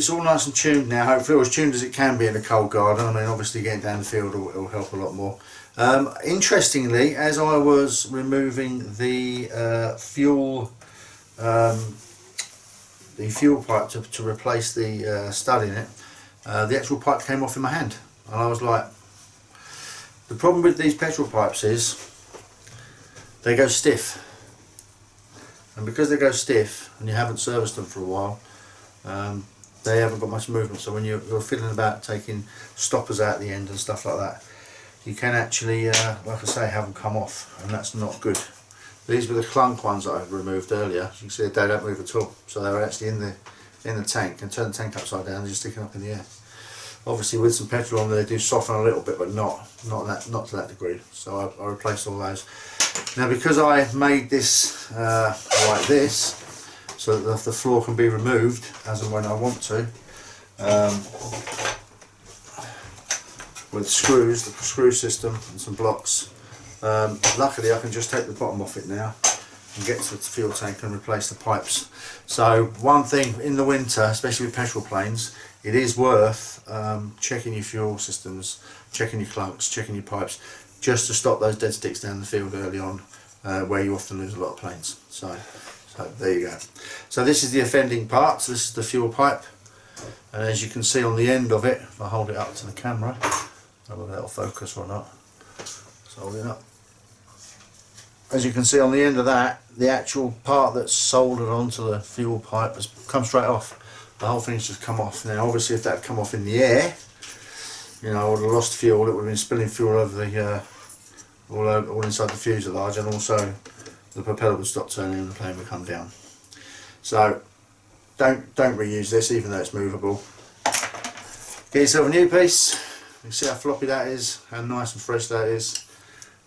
it's all nice and tuned now. Hopefully as tuned as it can be in a cold garden. I mean, obviously getting down the field will help a lot more. Interestingly, as I was removing the fuel pipe to replace the stud in it, the actual pipe came off in my hand, and I was like, the problem with these petrol pipes is they go stiff, and because they go stiff and you haven't serviced them for a while, they haven't got much movement. So when you're fiddling about taking stoppers out the end and stuff like that, you can actually, like I say, have them come off, and that's not good. These were the clunk ones that I removed earlier. As you can see, they don't move at all, so they were actually in the tank, and turn the tank upside down and just sticking up in the air. Obviously with some petrol on there, they do soften a little bit, but not to that degree. So I replaced all those. Now, because I made this like this, so that the floor can be removed as and when I want to, with screws, the screw system and some blocks. Luckily I can just take the bottom off it now and get to the fuel tank and replace the pipes. So one thing in the winter, especially with petrol planes, it is worth checking your fuel systems, checking your clunks, checking your pipes, just to stop those dead sticks down the field early on, where you often lose a lot of planes. So there you go. So this is the offending part. So this is the fuel pipe, and as you can see on the end of it, if I hold it up to the camera, I don't know whether that'll focus or not. So hold it up. As you can see on the end of that, the actual part that's soldered onto the fuel pipe has come straight off. The whole thing's just come off. Now obviously if that had come off in the air, you know, I would have lost fuel. It would have been spilling fuel over the all inside the fuselage, and also the propeller would stop turning and the plane would come down. So don't reuse this, even though it's movable. Get yourself a new piece. You can see how floppy that is, how nice and fresh that is.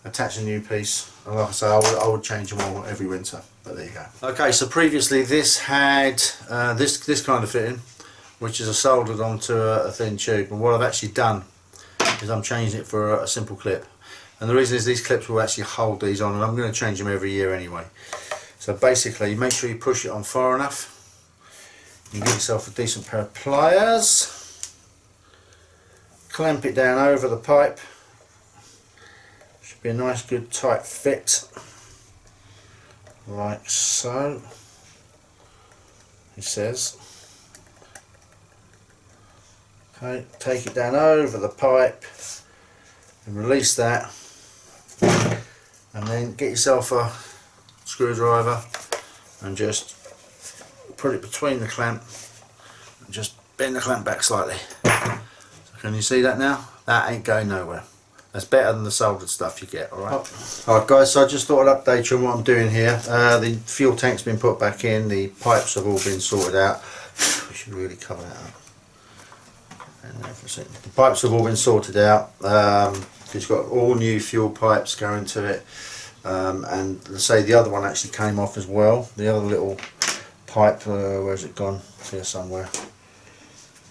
Attach a new piece, and like I say, I would change them all every winter, but there you go. Okay, so previously this had this kind of fitting, which is soldered onto a thin tube, and what I've actually done is I'm changing it for a simple clip, and the reason is these clips will actually hold these on, and I'm going to change them every year anyway. So basically, make sure you push it on far enough. You give yourself a decent pair of pliers, clamp it down over the pipe. Should be a nice good tight fit, like so, it says. Okay, take it down over the pipe and release that, and then get yourself a screwdriver and just put it between the clamp and just bend the clamp back slightly. So can you see that now? That ain't going nowhere. That's better than the soldered stuff you get, alright? Alright guys, so I just thought I'd update you on what I'm doing here. The fuel tank's been put back in, the pipes have all been sorted out. We should really cover that up. The pipes have all been sorted out. It's got all new fuel pipes going to it. And let's say the other one actually came off as well. The other little pipe, where's it gone? It's here somewhere.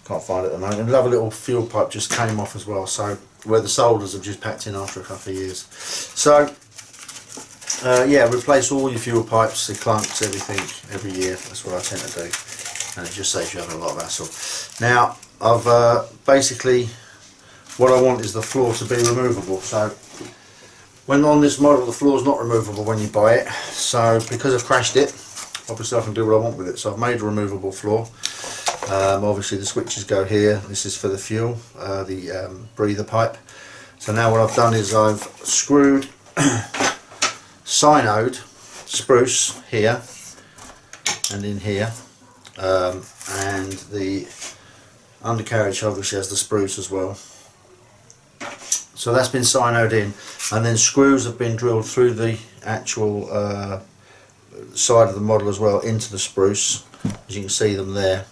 Can't find it at the moment. Another little fuel pipe just came off as well, so where the solders have just packed in after a couple of years. So yeah, replace all your fuel pipes, the clunks, everything every year. That's what I tend to do, and it just saves you having a lot of hassle. Now I've basically, what I want is the floor to be removable. So when on this model, the floor is not removable when you buy it. So because I've crashed it, obviously I can do what I want with it. So I've made a removable floor. Obviously the switches go here. This is for the fuel, the breather pipe. So now what I've done is I've screwed synode spruce here and in here, and the undercarriage obviously has the spruce as well. So that's been synode in, and then screws have been drilled through the actual side of the model as well into the spruce, as you can see them there.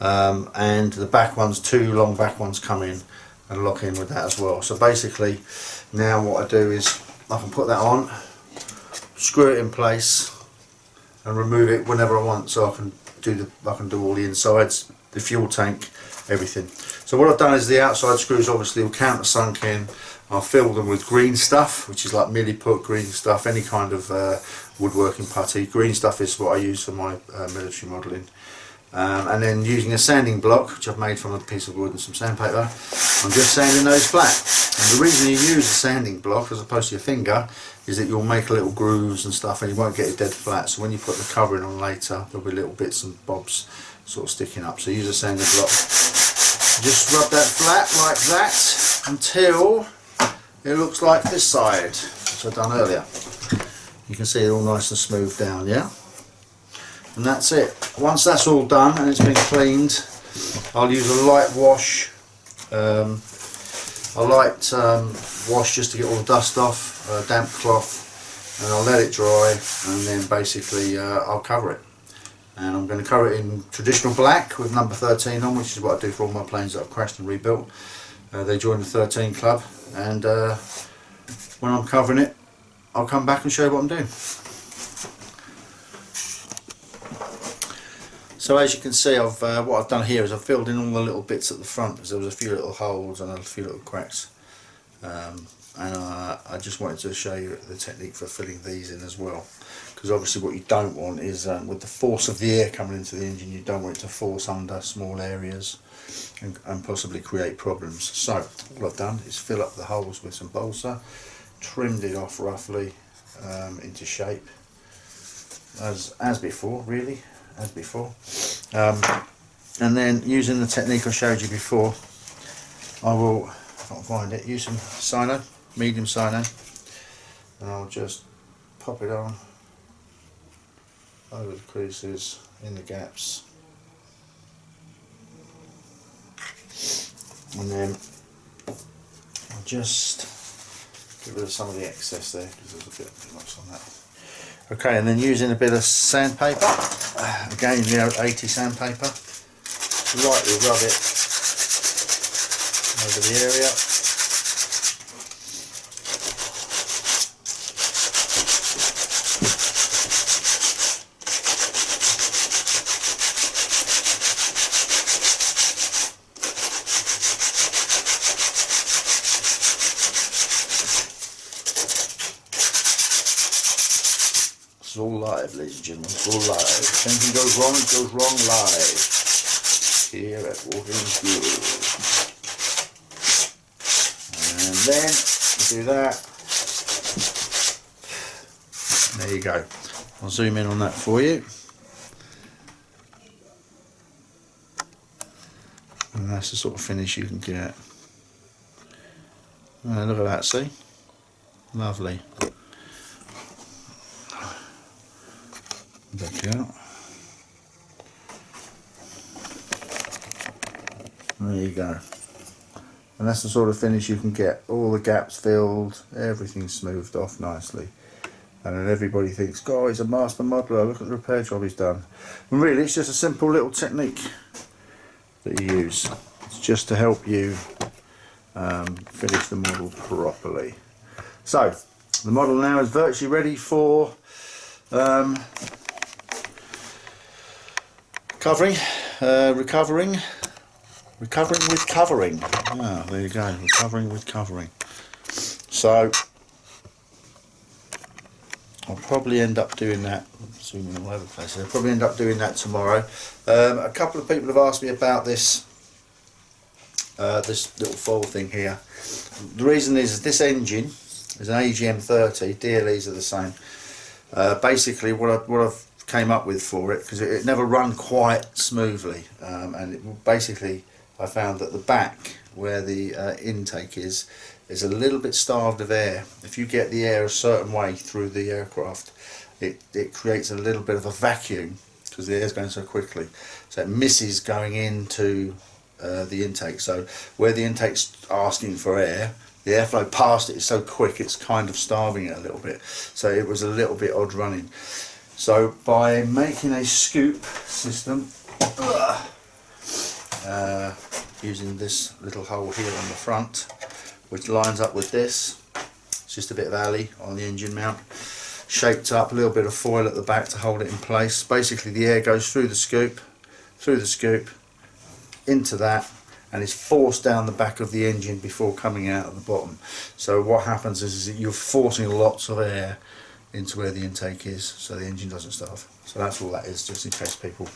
And the back ones, two long back ones, come in and lock in with that as well. So basically now what I do is I can put that on, screw it in place and remove it whenever I want, so I can do all the insides, the fuel tank, everything. So what I've done is the outside screws obviously will countersunk in. I'll fill them with green stuff, which is like milliput green stuff, any kind of woodworking putty. Green stuff is what I use for my military modelling. And then using a sanding block, which I've made from a piece of wood and some sandpaper, I'm just sanding those flat. And the reason you use a sanding block as opposed to your finger is that you'll make little grooves and stuff and you won't get it dead flat. So when you put the covering on later, there'll be little bits and bobs sort of sticking up. So use a sanding block. Just rub that flat like that until it looks like this side, which I've done earlier. You can see it all nice and smooth down, yeah? And that's it. Once that's all done and it's been cleaned, I'll use a light wash. A light wash just to get all the dust off, a damp cloth, and I'll let it dry, and then basically I'll cover it. And I'm going to cover it in traditional black with number 13 on, which is what I do for all my planes that I've crashed and rebuilt. They join the 13 club, and when I'm covering it, I'll come back and show you what I'm doing. So as you can see, what I've done here is I've filled in all the little bits at the front, because there was a few little holes and a few little cracks. And I just wanted to show you the technique for filling these in as well. Because obviously what you don't want is, with the force of the air coming into the engine, you don't want it to force under small areas and possibly create problems. So what I've done is fill up the holes with some balsa, trimmed it off roughly into shape, as before, really. As before, and then using the technique I showed you before, I will, if I can find it, use some cyano, medium cyano, and I'll just pop it on over the creases, in the gaps, and then I'll just get rid of some of the excess there because there's a bit much on that. Okay, and then using a bit of sandpaper, again, you know, 80 sandpaper, lightly rub it over the area. It's all live, ladies and gentlemen, it's all live. If anything goes wrong, it goes wrong live. Here at Walking Good. And then you do that. There you go. I'll zoom in on that for you. And that's the sort of finish you can get. Look at that, see? Lovely. Back out. There you go. And that's the sort of finish you can get. All the gaps filled, everything smoothed off nicely. And then everybody thinks, God, he's a master modeler, look at the repair job he's done. And really, it's just a simple little technique that you use. It's just to help you finish the model properly. So, the model now is virtually ready for recovering with covering. Ah, there you go, recovering with covering. So I'll probably end up doing that. Zooming all over the place. I'll probably end up doing that tomorrow. A couple of people have asked me about this this little foil thing here. The reason is this engine is an AGM 30. DLEs are the same. Basically, what I've came up with for it, because it never run quite smoothly, and basically I found that the back where the intake is a little bit starved of air. If you get the air a certain way through the aircraft, it creates a little bit of a vacuum because the air's going so quickly, so it misses going into the intake. So where the intake's asking for air, the airflow past it is so quick it's kind of starving it a little bit, so it was a little bit odd running. So by making a scoop system, using this little hole here on the front, which lines up with this, it's just a bit of alley on the engine mount, shaped up, a little bit of foil at the back to hold it in place. Basically the air goes through the scoop, into that, and is forced down the back of the engine before coming out at the bottom. So what happens is that you're forcing lots of air into where the intake is, so the engine doesn't starve. So that's all that is, just in case people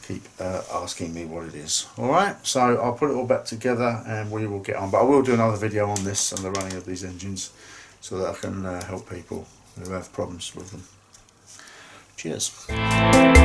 keep asking me what it is. Alright, so I'll put it all back together and we will get on. But I will do another video on this and the running of these engines so that I can help people who have problems with them. Cheers.